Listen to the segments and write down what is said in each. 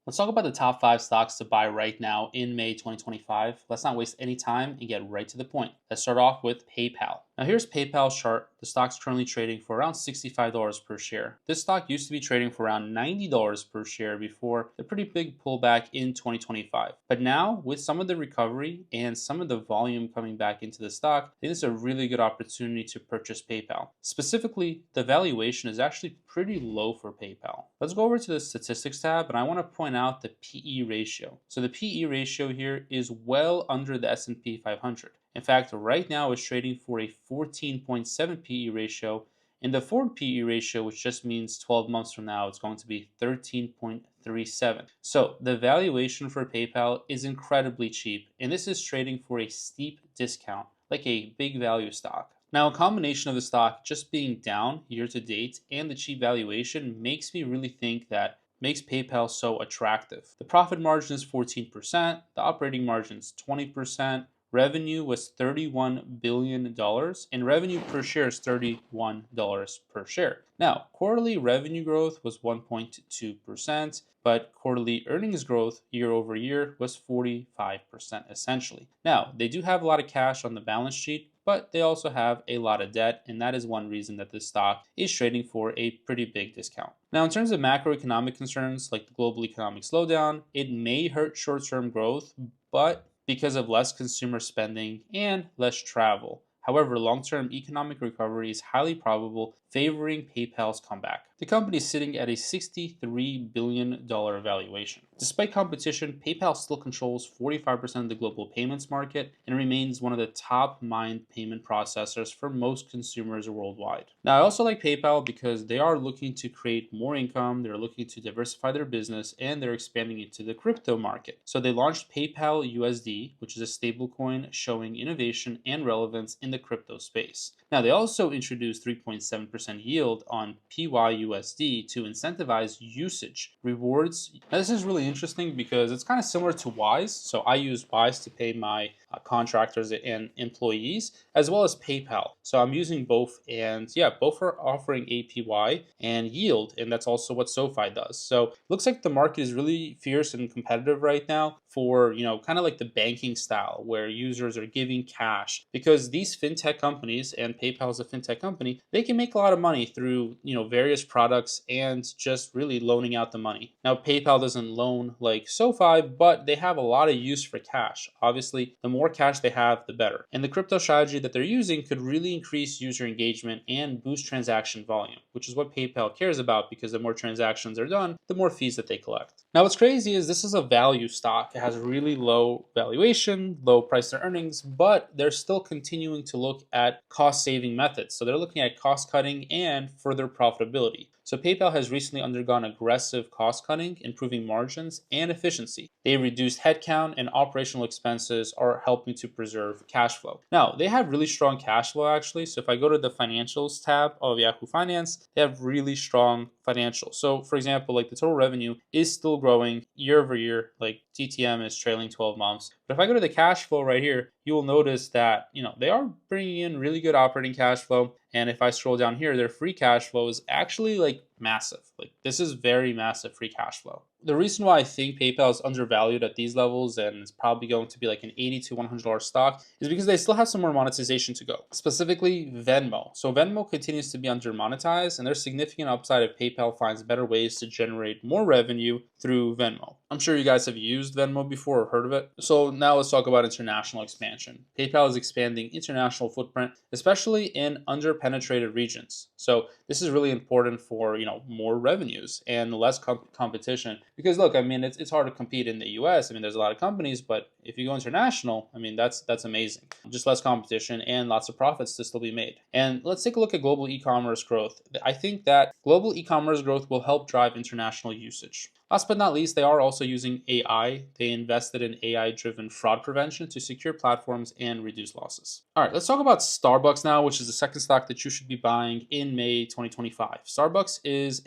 Let's talk about the top 5 stocks to buy right now in May 2025. Let's not waste any time and get right to the point. Let's start off with PayPal. Now, here's PayPal's chart. The stock's currently trading for around $65 per share. This stock used to be trading for around $90 per share before the pretty big pullback in 2025. But now, with some of the recovery and some of the volume coming back into the stock, I think it's a really good opportunity to purchase PayPal. Specifically, the valuation is actually pretty low for PayPal. Let's go over to the statistics tab, and I want to point out the PE ratio. So the PE ratio here is well under the S&P 500. In fact, right now it's trading for a 14.7 PE ratio, and the forward PE ratio, which just means 12 months from now, it's going to be 13.37. So the valuation for PayPal is incredibly cheap, and this is trading for a steep discount, like a big value stock. Now, a combination of the stock just being down year to date and the cheap valuation makes me really think that makes PayPal so attractive. The profit margin is 14%, the operating margin is 20%, revenue was $31 billion, and revenue per share is $31 per share. Now, quarterly revenue growth was 1.2%, but quarterly earnings growth year over year was 45% essentially. Now, they do have a lot of cash on the balance sheet, but they also have a lot of debt, and that is one reason that this stock is trading for a pretty big discount. Now, in terms of macroeconomic concerns like the global economic slowdown, it may hurt short-term growth, but because of less consumer spending and less travel. However, long-term economic recovery is highly probable, favoring PayPal's comeback. The company is sitting at a $63 billion valuation. Despite competition, PayPal still controls 45% of the global payments market and remains one of the top mined payment processors for most consumers worldwide. Now, I also like PayPal because they are looking to create more income, they're looking to diversify their business, and they're expanding into the crypto market. So they launched PayPal USD, which is a stablecoin showing innovation and relevance in the crypto space. Now, they also introduced 3.7% yield on PYUSD to incentivize usage rewards. Now, this is really interesting because it's kind of similar to Wise. So I use Wise to pay my contractors and employees, as well as PayPal. So I'm using both, and yeah, both are offering APY and yield, and that's also what SoFi does. So it looks like the market is really fierce and competitive right now for, kind of like the banking style where users are giving cash, because these fintech companies, and PayPal is a fintech company, they can make a lot of money through, various products and just really loaning out the money. Now, PayPal doesn't loan like SoFi, but they have a lot of use for cash. Obviously, the more cash they have, the better. And the crypto strategy that they're using could really increase user engagement and boost transaction volume, which is what PayPal cares about, because the more transactions are done, the more fees that they collect. Now, what's crazy is this is a value stock. It has really low valuation, low price to earnings, but they're still continuing to look at cost saving methods. So they're looking at cost cutting and further profitability. So PayPal has recently undergone aggressive cost cutting, improving margins and efficiency. They reduced headcount, and operational expenses are helping to preserve cash flow. Now, they have really strong cash flow actually. So if I go to the financials tab of Yahoo Finance, they have really strong financials. So for example, like the total revenue is still growing year over year, like TTM is trailing 12 months. But if I go to the cash flow right here, you will notice that, they are bringing in really good operating cash flow. And if I scroll down here, their free cash flow is actually like massive. Like this is very massive free cash flow. The reason why I think PayPal is undervalued at these levels and is probably going to be like an $80 to $100 stock is because they still have some more monetization to go, specifically Venmo. So Venmo continues to be under monetized, and there's significant upside if PayPal finds better ways to generate more revenue through Venmo. I'm sure you guys have used Venmo before or heard of it. So now let's talk about international expansion. PayPal is expanding international footprint, especially in underpenetrated regions. So this is really important for, more revenues and less competition. Because look, it's hard to compete in the US. There's a lot of companies, but if you go international, that's amazing. Just less competition and lots of profits to still be made. And let's take a look at global e-commerce growth. I think that global e-commerce growth will help drive international usage. Last but not least, they are also using AI. They invested in AI-driven fraud prevention to secure platforms and reduce losses. All right, let's talk about Starbucks now, which is the second stock that you should be buying in May 2025. Starbucks is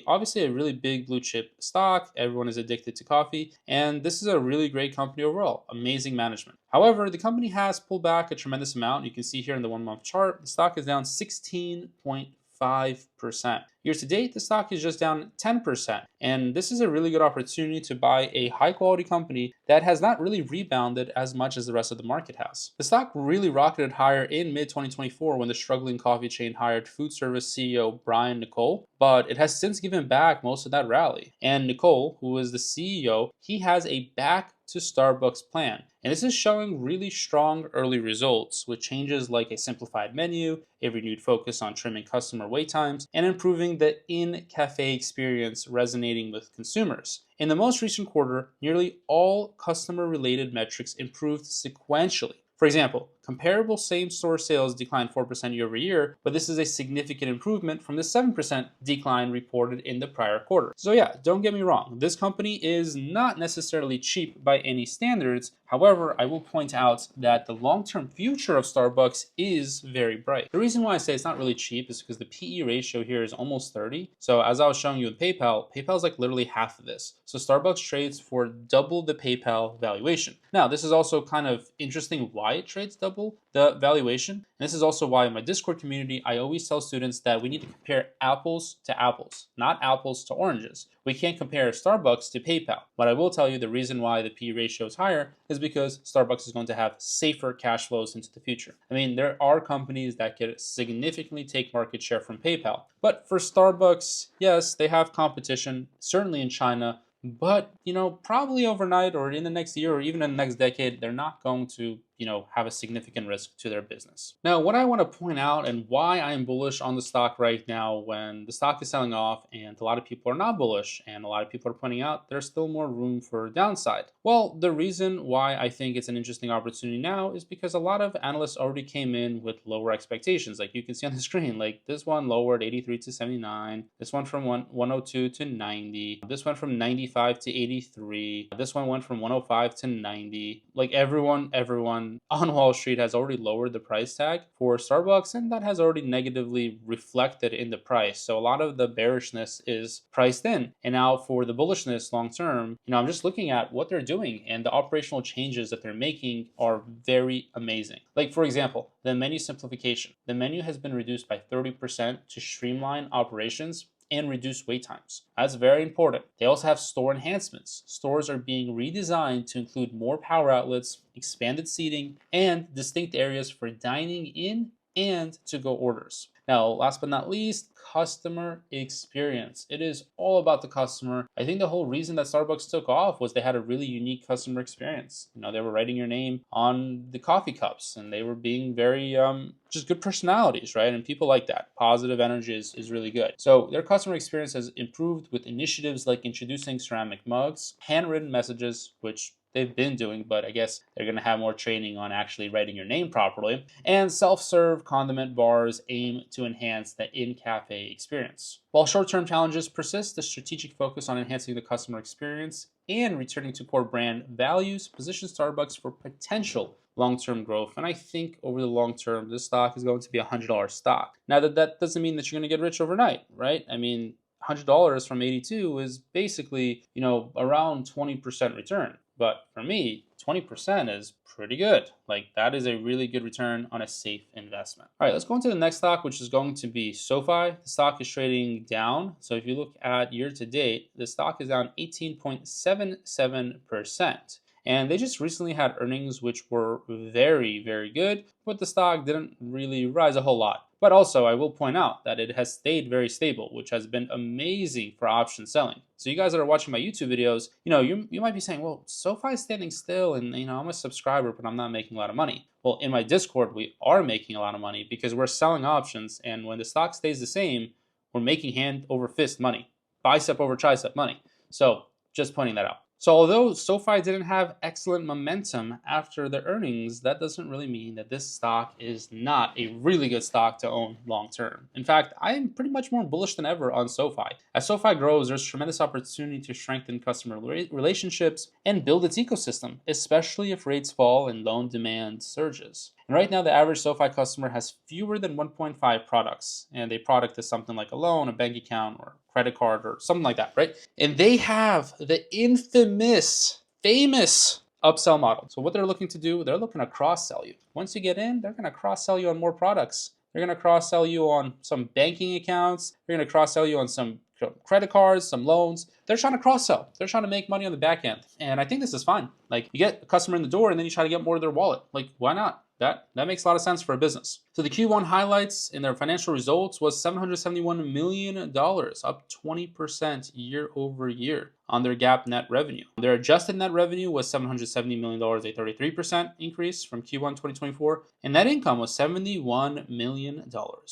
obviously a really big blue chip stock. Everyone is addicted to coffee, and this is a really great company overall. Amazing management. However, the company has pulled back a tremendous amount. You can see here in the 1 month chart, the stock is down 16.5%. 25%. Year to date, the stock is just down 10%. And this is a really good opportunity to buy a high quality company that has not really rebounded as much as the rest of the market has. The stock really rocketed higher in mid 2024 when the struggling coffee chain hired food service CEO Brian Nicole, but it has since given back most of that rally. And Nicole, who is the CEO, he has a back to Starbucks plan. And this is showing really strong early results with changes like a simplified menu, a renewed focus on trimming customer wait times, and improving the in-cafe experience resonating with consumers. In the most recent quarter, nearly all customer-related metrics improved sequentially. For example, comparable same-store sales declined 4% year over year, but this is a significant improvement from the 7% decline reported in the prior quarter. So yeah, don't get me wrong, this company is not necessarily cheap by any standards. However, I will point out that the long-term future of Starbucks is very bright. The reason why I say it's not really cheap is because the PE ratio here is almost 30. So as I was showing you in PayPal is like literally half of this. So Starbucks trades for double the PayPal valuation. Now, this is also kind of interesting why it trades double the valuation. And this is also why in my Discord community, I always tell students that we need to compare apples to apples, not apples to oranges. We can't compare Starbucks to PayPal. But I will tell you the reason why the PE ratio is higher is because Starbucks is going to have safer cash flows into the future. I mean, there are companies that could significantly take market share from PayPal. But for Starbucks, yes, they have competition, certainly in China. But, probably overnight or in the next year or even in the next decade, they're not going to, have a significant risk to their business. Now, what I want to point out and why I am bullish on the stock right now when the stock is selling off and a lot of people are not bullish and a lot of people are pointing out there's still more room for downside. Well, the reason why I think it's an interesting opportunity now is because a lot of analysts already came in with lower expectations. Like you can see on the screen, like this one lowered 83 to 79, this one from 102 to 90, this one from 95 to 83, this one went from 105 to 90. Like everyone on Wall Street has already lowered the price tag for Starbucks, and that has already negatively reflected in the price. So a lot of the bearishness is priced in. And now for the bullishness long term, I'm just looking at what they're doing, and the operational changes that they're making are very amazing. Like for example, the menu simplification. The menu has been reduced by 30% to streamline operations and reduce wait times. That's very important. They also have store enhancements. Stores are being redesigned to include more power outlets, expanded seating, and distinct areas for dining in and to-go orders. Now, last but not least, customer experience. It is all about the customer. I think the whole reason that Starbucks took off was they had a really unique customer experience. They were writing your name on the coffee cups and they were being very just good personalities, right? And people like that. Positive energy is really good. So their customer experience has improved with initiatives like introducing ceramic mugs, handwritten messages, which they've been doing, but I guess they're going to have more training on actually writing your name properly. And self-serve condiment bars aim to enhance the in-cafe experience. While short-term challenges persist, the strategic focus on enhancing the customer experience and returning to core brand values positions Starbucks for potential long-term growth. And I think over the long term, this stock is going to be a $100 stock. Now, that doesn't mean that you're going to get rich overnight, right? I mean, $100 from 82 is basically, around 20% return. But for me, 20% is pretty good. Like that is a really good return on a safe investment. All right, let's go into the next stock, which is going to be SoFi. The stock is trading down. So if you look at year to date, the stock is down 18.77%. And they just recently had earnings which were very, very good, but the stock didn't really rise a whole lot. But also, I will point out that it has stayed very stable, which has been amazing for option selling. So you guys that are watching my YouTube videos, you might be saying, well, SoFi is standing still and, I'm a subscriber, but I'm not making a lot of money. Well, in my Discord, we are making a lot of money because we're selling options. And when the stock stays the same, we're making hand over fist money, bicep over tricep money. So just pointing that out. So although SoFi didn't have excellent momentum after the earnings, that doesn't really mean that this stock is not a really good stock to own long term. In fact, I am pretty much more bullish than ever on SoFi. As SoFi grows, there's tremendous opportunity to strengthen customer relationships and build its ecosystem, especially if rates fall and loan demand surges. And right now, the average SoFi customer has fewer than 1.5 products. And a product is something like a loan, a bank account, or credit card, or something like that, right? And they have the famous upsell model. So what they're looking to do, they're looking to cross-sell you. Once you get in, they're going to cross-sell you on more products. They're going to cross-sell you on some banking accounts. They're going to cross-sell you on some credit cards, some loans. They're trying to cross-sell. They're trying to make money on the back end. And I think this is fine. Like, you get a customer in the door and then you try to get more of their wallet. Like, why not? That makes a lot of sense for a business. So the Q1 highlights in their financial results was $771 million, up 20% year over year on their GAAP net revenue. Their adjusted net revenue was $770 million, a 33% increase from Q1 2024. And net income was $71 million.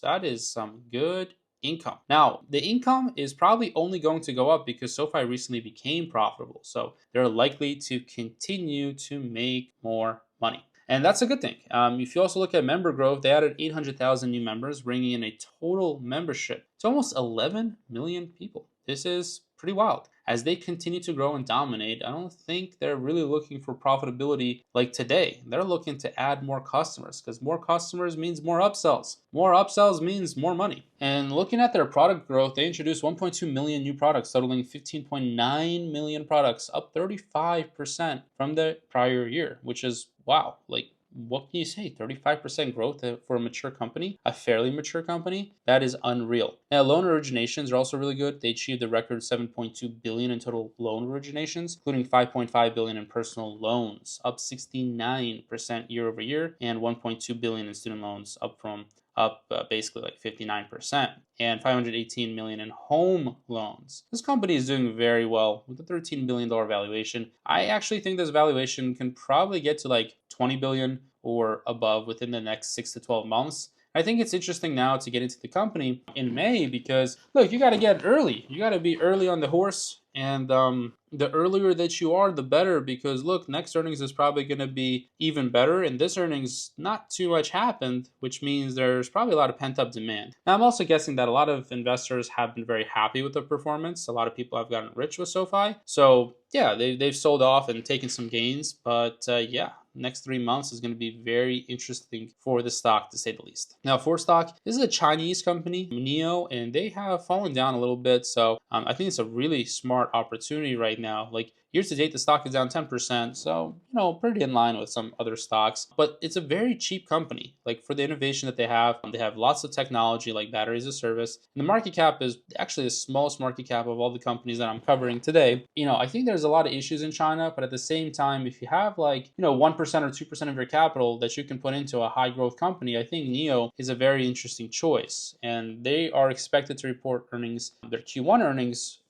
That is some good income. Now, the income is probably only going to go up because SoFi recently became profitable. So they're likely to continue to make more money. And that's a good thing. If you also look at member growth, they added 800,000 new members, bringing in a total membership to almost 11 million people. This is pretty wild. As they continue to grow and dominate, I don't think they're really looking for profitability like today. They're looking to add more customers because more customers means more upsells. More upsells means more money. And looking at their product growth, they introduced 1.2 million new products, totaling 15.9 million products, up 35% from the prior year, which is wow. Like, what can you say? 35% growth for a mature company, a fairly mature company. That is unreal. Now, loan originations are also really good. They achieved a record 7.2 billion in total loan originations, including 5.5 billion in personal loans, up 69% year over year, and 1.2 billion in student loans, up basically like 59%, and 518 million in home loans. This company is doing very well with a $13 billion valuation. I actually think this valuation can probably get to like 20 billion or above within the next 6 to 12 months. I think it's interesting now to get into the company in May because, look, you got to get early. You got to be early on the horse. And the earlier that you are, the better, because look, next earnings is probably going to be even better. And this earnings, not too much happened, which means there's probably a lot of pent up demand. Now, I'm also guessing that a lot of investors have been very happy with the performance. A lot of people have gotten rich with SoFi. So yeah, they've sold off and taken some gains. But yeah, next 3 months is going to be very interesting for the stock, to say the least. Now, for stock, this is a Chinese company, NIO, and they have fallen down a little bit. So I think it's a really smart opportunity right now. Like, year to date, the stock is down 10%. So, pretty in line with some other stocks. But it's a very cheap company. Like, for the innovation that they have lots of technology like batteries as a service. And the market cap is actually the smallest market cap of all the companies that I'm covering today. I think there's a lot of issues in China, but at the same time, if you have 1% or 2% of your capital that you can put into a high growth company, I think NIO is a very interesting choice. And they are expected to report earnings, their Q1 earnings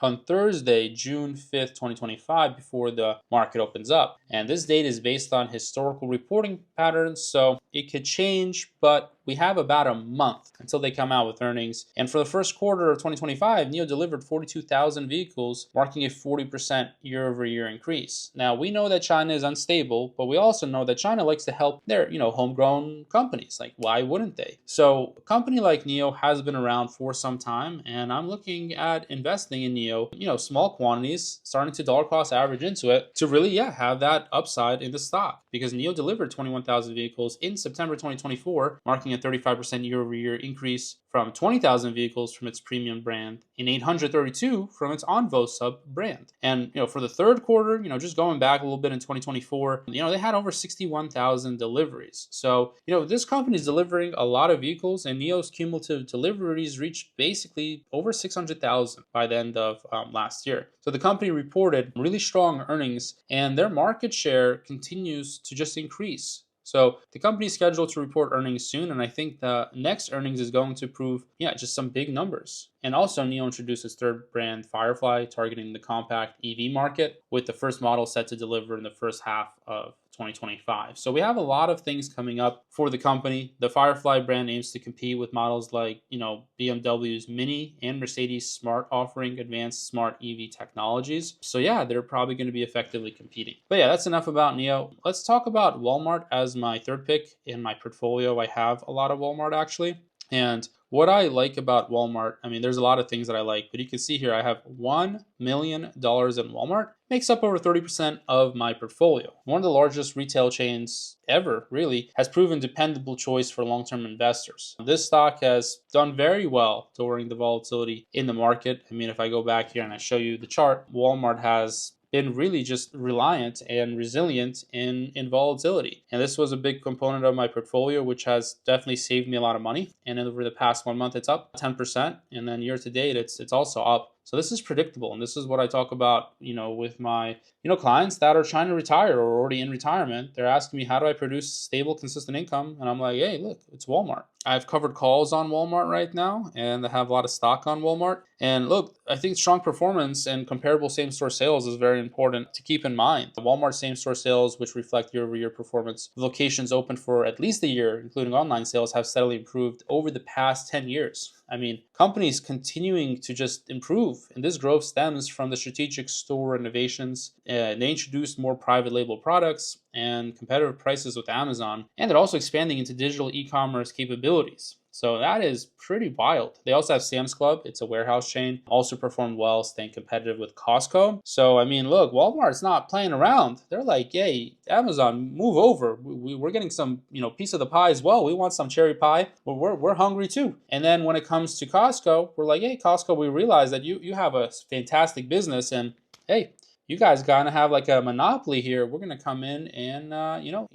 on Thursday, June 5th, 2025, before the market opens up. And this date is based on historical reporting patterns, so it could change, but we have about a month until they come out with earnings. And for the first quarter of 2025, NIO delivered 42,000 vehicles, marking a 40% year-over-year increase. Now, we know that China is unstable, but we also know that China likes to help their, homegrown companies. Like, why wouldn't they? So a company like NIO has been around for some time, and I'm looking at investing in NIO, small quantities, starting to dollar cost average into it to really, have that upside in the stock. Because NIO delivered 21,000 vehicles in September 2024, marking a 35% year-over-year increase from 20,000 vehicles from its premium brand and 832 from its Envo sub brand. And, for the third quarter, just going back a little bit in 2024, they had over 61,000 deliveries. So, this company is delivering a lot of vehicles, and NIO's cumulative deliveries reached basically over 600,000 by the end of last year. So the company reported really strong earnings, and their market share continues to just increase. So the company is scheduled to report earnings soon, and I think the next earnings is going to prove, just some big numbers. And also, NIO introduced its third brand, Firefly, targeting the compact EV market, with the first model set to deliver in the first half of 2025. So we have a lot of things coming up for the company. The Firefly brand aims to compete with models like, BMW's Mini and Mercedes Smart, offering advanced smart EV technologies. So yeah, they're probably going to be effectively competing. But yeah, that's enough about NIO. Let's talk about Walmart as my third pick in my portfolio. I have a lot of Walmart actually. And what I like about Walmart, there's a lot of things that I like, but you can see here I have $1 million in Walmart. Makes up over 30% of my portfolio. One of the largest retail chains ever, really, has proven dependable choice for long-term investors. This stock has done very well during the volatility in the market. If I go back here and I show you the chart, Walmart has been really just reliant and resilient in volatility. And this was a big component of my portfolio, which has definitely saved me a lot of money. And over the past 1 month, it's up 10%. And then year to date, it's also up. So this is predictable. And this is what I talk about, with my, clients that are trying to retire or already in retirement. They're asking me, how do I produce stable, consistent income? And I'm like, hey, look, it's Walmart. I've covered calls on Walmart right now, and I have a lot of stock on Walmart. And look, I think strong performance and comparable same-store sales is very important to keep in mind. Walmart same-store sales, which reflect year-over-year performance, locations open for at least a year, including online sales, have steadily improved over the past 10 years. I mean, companies continuing to just improve, and this growth stems from the strategic store innovations. They introduced more private label products and competitive prices with Amazon, and they're also expanding into digital e-commerce capabilities. So that is pretty wild. They also have Sam's Club. It's a warehouse chain. Also performed well, staying competitive with Costco. So, I mean, look, Walmart's not playing around. They're like, hey, Amazon, move over. We're getting some, piece of the pie as well. We want some cherry pie. We're hungry too. And then when it comes to Costco, we're like, hey, Costco, we realize that you have a fantastic business, and hey, you guys gotta have like a monopoly here. We're gonna come in and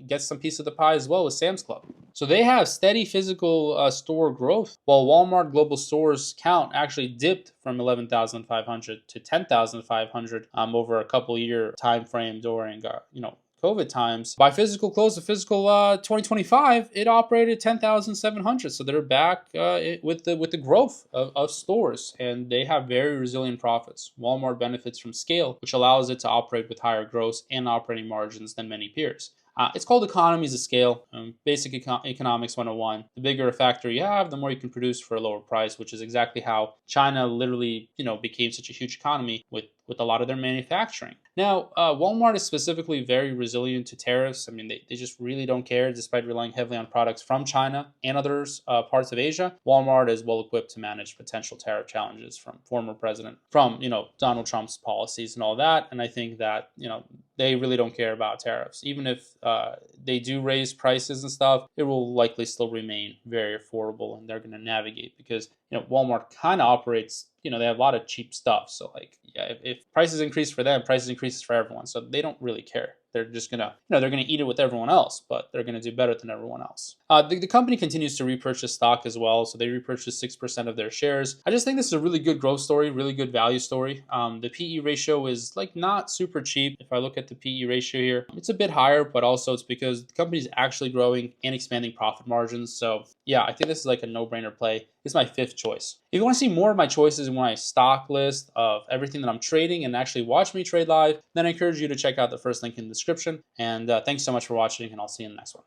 get some piece of the pie as well with Sam's Club. So they have steady physical store growth, while Walmart global stores count actually dipped from 11,500 to 10,500 over a couple year time frame during COVID times. By physical close of fiscal 2025, it operated 10,700. So they're back with the growth of stores, and they have very resilient profits. Walmart benefits from scale, which allows it to operate with higher gross and operating margins than many peers. It's called economies of scale, basic economics 101. The bigger a factory you have, the more you can produce for a lower price, which is exactly how China literally, became such a huge economy with a lot of their manufacturing. Now, Walmart is specifically very resilient to tariffs. I mean, they just really don't care, despite relying heavily on products from China and other parts of Asia. Walmart is well equipped to manage potential tariff challenges from Donald Trump's policies and all that. And I think that, they really don't care about tariffs. Even if they do raise prices and stuff, it will likely still remain very affordable, and they're going to navigate because, Walmart kind of operates, they have a lot of cheap stuff. So if prices increase for them, prices increases for everyone. So they don't really care. They're just gonna, they're gonna eat it with everyone else, but they're gonna do better than everyone else. The company continues to repurchase stock as well. So they repurchased 6% of their shares. I just think this is a really good growth story, really good value story. The PE ratio is not super cheap. If I look at the PE ratio here, it's a bit higher, but also it's because the company is actually growing and expanding profit margins. So yeah, I think this is a no-brainer play. It's my fifth choice. If you want to see more of my choices and my stock list of everything that I'm trading and actually watch me trade live, then I encourage you to check out the first link in the description. And thanks so much for watching, and I'll see you in the next one.